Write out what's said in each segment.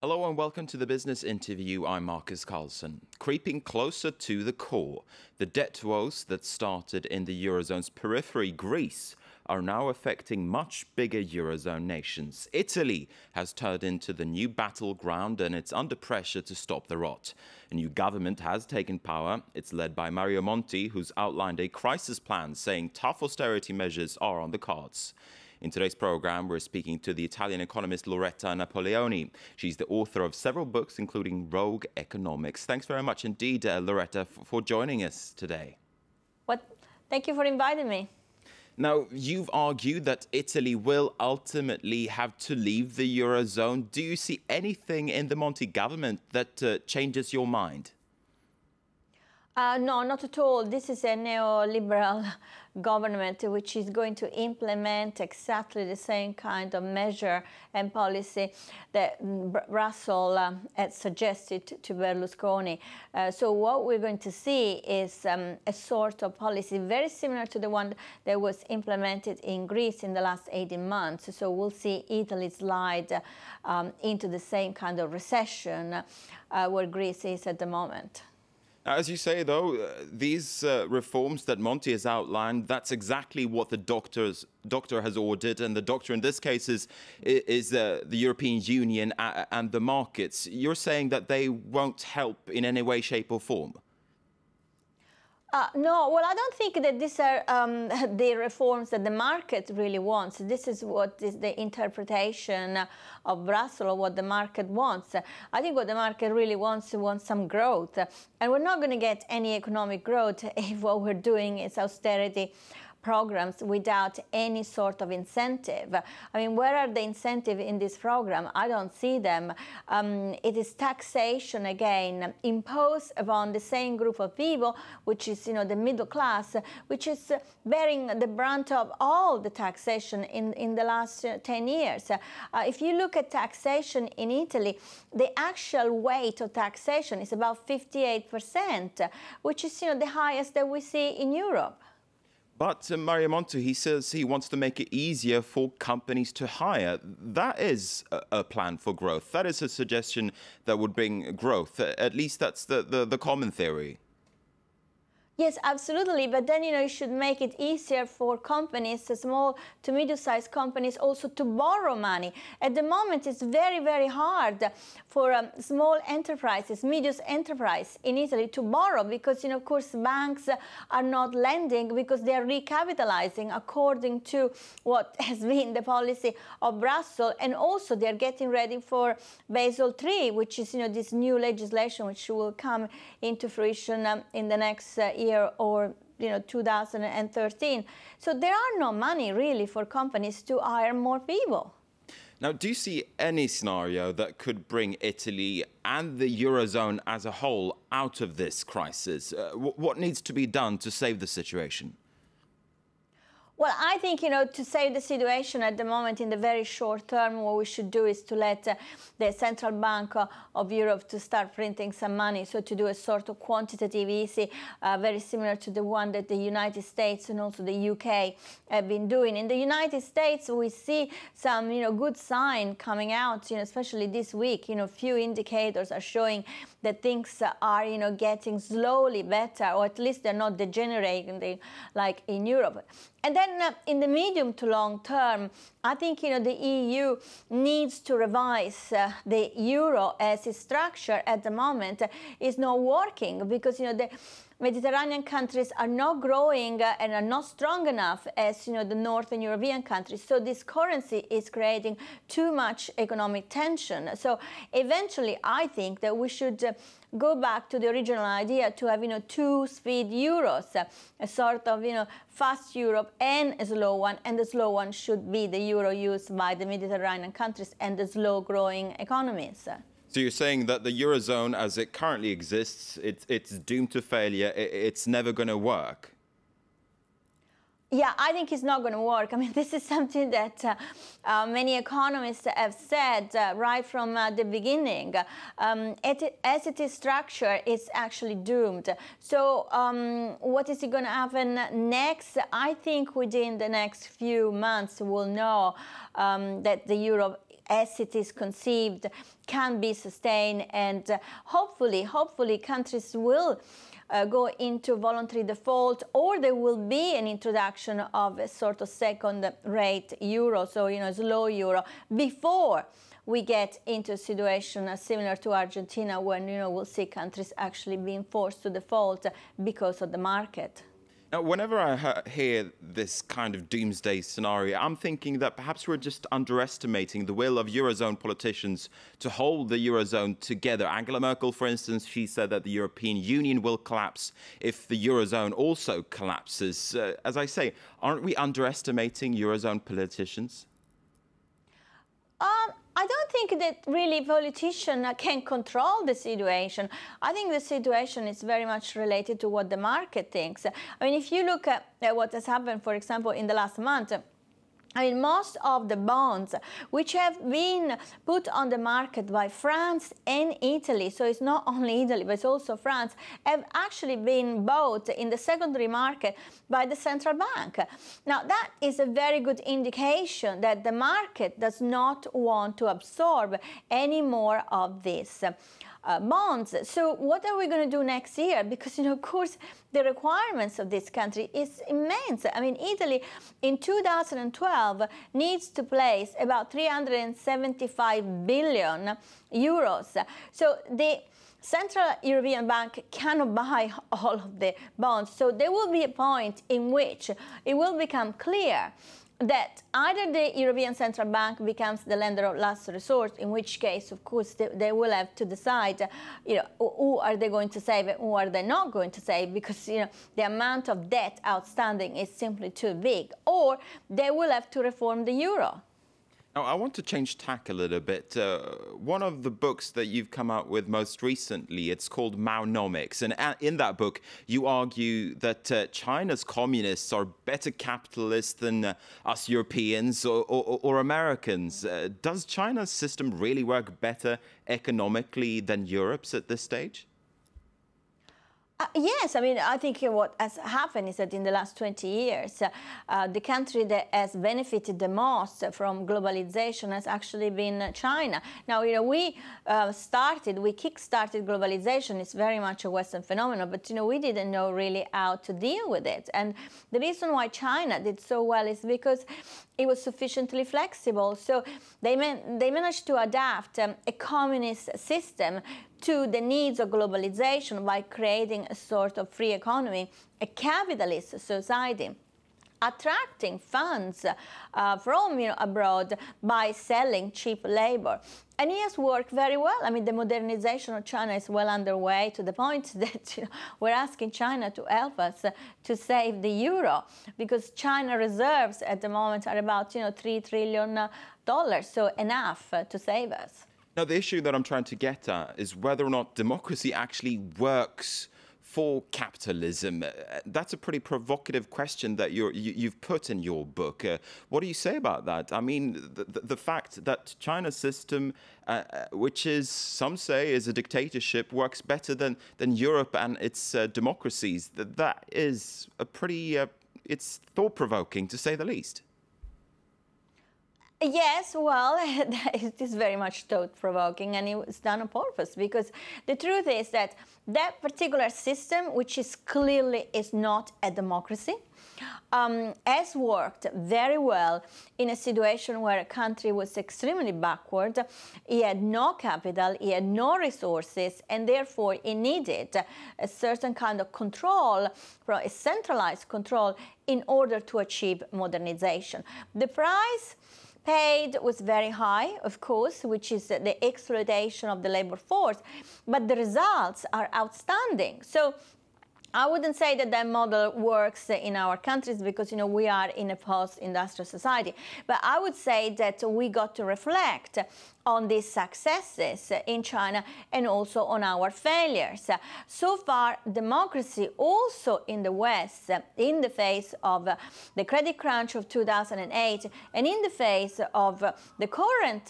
Hello and welcome to the Business Interview. I'm Markus Karlsson. Creeping closer to the core, the debt woes that started in the Eurozone's periphery, Greece, are now affecting much bigger Eurozone nations. Italy has turned into the new battleground and it's under pressure to stop the rot. A new government has taken power. It's led by Mario Monti, who's outlined a crisis plan saying tough austerity measures are on the cards. In today's program, we're speaking to the Italian economist Loretta Napoleoni. She's the author of several books, including Rogue Economics. Thanks very much indeed, Loretta, for joining us today. Thank you for inviting me. Now, you've argued that Italy will ultimately have to leave the Eurozone. Do you see anything in the Monti government that changes your mind? No, not at all. This is a neoliberal government which is going to implement exactly the same kind of measure and policy that Brussels had suggested to Berlusconi. So what we're going to see is a sort of policy very similar to the one that was implemented in Greece in the last 18 months. So we'll see Italy slide into the same kind of recession where Greece is at the moment. As you say, though, these reforms that Monti has outlined, that's exactly what the doctor has ordered. And the doctor in this case is the European Union and the markets. You're saying that they won't help in any way, shape or form? No, well, I don't think that these are the reforms that the market really wants. This is what is the interpretation of Brussels, what the market wants. I think what the market really wants some growth. And we're not going to get any economic growth if what we're doing is austerity programs without any sort of incentive. I mean, where are the incentives in this program? I don't see them. It is taxation again, imposed upon the same group of people, which is, the middle class, which is bearing the brunt of all the taxation in the last 10 years. If you look at taxation in Italy, the actual weight of taxation is about 58%, which is, the highest that we see in Europe. But Mario Monti, he says he wants to make it easier for companies to hire. That is a plan for growth. That is a suggestion that would bring growth. At least that's the common theory. Yes, absolutely. But then, you should make it easier for companies, small to medium-sized companies, also to borrow money. At the moment, it's very, very hard for small enterprises, medium enterprise in Italy to borrow because, of course, banks are not lending because they are recapitalizing according to what has been the policy of Brussels. And also, they're getting ready for Basel III, which is, this new legislation which will come into fruition in the next year or 2013. So there are no money really for companies to hire more people. Now, do you see any scenario that could bring Italy and the Eurozone as a whole out of this crisis? What needs to be done to save the situation? Well, I think, to save the situation at the moment in the very short term, what we should do is to let the Central Bank of Europe to start printing some money, so to do a sort of quantitative easy, very similar to the one that the United States and also the UK have been doing. In the United States, we see some, good sign coming out, especially this week. Few indicators are showing that things are, getting slowly better, or at least they're not degenerating like in Europe. And then in the medium to long term, I think, the EU needs to revise the euro as its structure at the moment is not working because, the Mediterranean countries are not growing and are not strong enough as, the Northern European countries. So this currency is creating too much economic tension. So eventually, I think that we should go back to the original idea to have, two-speed euros, a sort of, fast Europe and a slow one. And the slow one should be the euro used by the Mediterranean countries and the slow-growing economies. So you're saying that the Eurozone, as it currently exists, it's doomed to failure, it's never going to work? Yeah, I think it's not going to work. I mean, this is something that many economists have said right from the beginning. As it is structured, it's actually doomed. So what is going to happen next? I think within the next few months, we'll know that the euro as it is conceived, can be sustained, and hopefully countries will go into voluntary default, or there will be an introduction of a sort of second-rate euro, so slow euro, before we get into a situation similar to Argentina, when we'll see countries actually being forced to default because of the market. Now, whenever I hear this kind of doomsday scenario, I'm thinking that perhaps we're just underestimating the will of Eurozone politicians to hold the Eurozone together. Angela Merkel, for instance, she said that the European Union will collapse if the Eurozone also collapses. As I say, aren't we underestimating Eurozone politicians? I don't think that really politicians can control the situation. I think the situation is very much related to what the market thinks. I mean, if you look at what has happened, for example, in the last month, I mean, most of the bonds which have been put on the market by France and Italy, so it's not only Italy, but it's also France, have actually been bought in the secondary market by the central bank. Now, that is a very good indication that the market does not want to absorb any more of this. Bonds. So what are we going to do next year? Because, of course, the requirements of this country is immense. I mean, Italy in 2012 needs to place about 375 billion euros. So the Central European Bank cannot buy all of the bonds. So there will be a point in which it will become clear that either the European Central Bank becomes the lender of last resort, in which case, of course, they will have to decide, who are they going to save and who are they not going to save, because, the amount of debt outstanding is simply too big, or they will have to reform the euro. Now, I want to change tack a little bit. One of the books that you've come out with most recently, it's called Maonomics. And in that book, you argue that China's communists are better capitalists than us Europeans or Americans. Does China's system really work better economically than Europe's at this stage? Yes, I mean, I think what has happened is that in the last 20 years, the country that has benefited the most from globalization has actually been China. Now, we kick-started globalization. It's very much a Western phenomenon, but, we didn't know really how to deal with it. And the reason why China did so well is because it was sufficiently flexible. So they managed to adapt a communist system to the needs of globalization by creating a sort of free economy, a capitalist society, attracting funds from abroad by selling cheap labor. And it has worked very well. I mean, the modernization of China is well underway, to the point that we're asking China to help us to save the euro, because China reserves at the moment are about $3 trillion, so enough to save us. Now, the issue that I'm trying to get at is whether or not democracy actually works for capitalism. That's a pretty provocative question that you've put in your book. What do you say about that? I mean, the fact that China's system, which is, some say, is a dictatorship, works better than Europe and its democracies. That is a pretty, it's thought-provoking, to say the least. Yes, well, it is very much thought-provoking, and it was done on purpose, because the truth is that that particular system, which is clearly is not a democracy, has worked very well in a situation where a country was extremely backward. It had no capital, it had no resources, and therefore it needed a certain kind of control, a centralized control, in order to achieve modernization. The price paid was very high, of course, which is the exploitation of the labor force, but the results are outstanding. So I wouldn't say that that model works in our countries, because, we are in a post-industrial society. But I would say that we got to reflect on these successes in China and also on our failures. So far, democracy also in the West, in the face of the credit crunch of 2008 and in the face of the current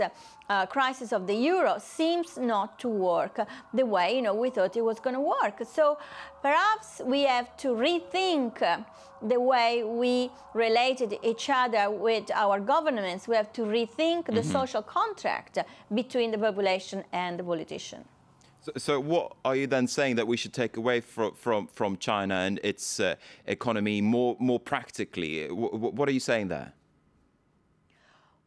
crisis of the euro, seems not to work the way we thought it was going to work. So perhaps we have to rethink the way we related each other with our governments. We have to rethink the social contract between the population and the politician. So what are you then saying that we should take away from China and its economy more practically? What are you saying there?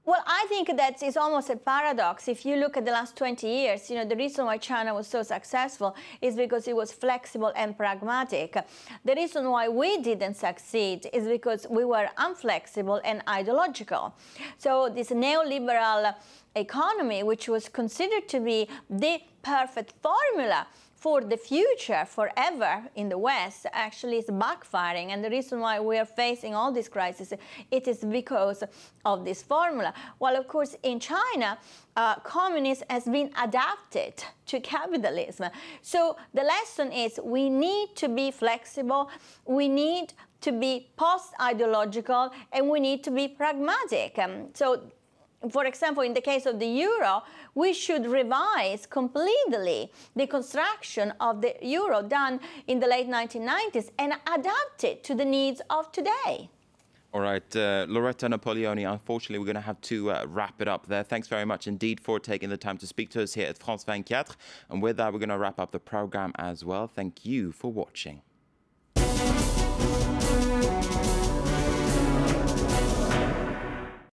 Well, I think that is almost a paradox. If you look at the last 20 years, the reason why China was so successful is because it was flexible and pragmatic. The reason why we didn't succeed is because we were unflexible and ideological. So this neoliberal economy, which was considered to be the perfect formula for the future, forever in the West, actually is backfiring. And the reason why we are facing all these crises, it is because of this formula. While, of course, in China, communism has been adapted to capitalism. So the lesson is we need to be flexible, we need to be post-ideological, and we need to be pragmatic. For example, in the case of the euro, we should revise completely the construction of the euro done in the late 1990s and adapt it to the needs of today. All right, Loretta Napoleoni, unfortunately, we're going to have to wrap it up there. Thanks very much indeed for taking the time to speak to us here at France 24. And with that, we're going to wrap up the program as well. Thank you for watching.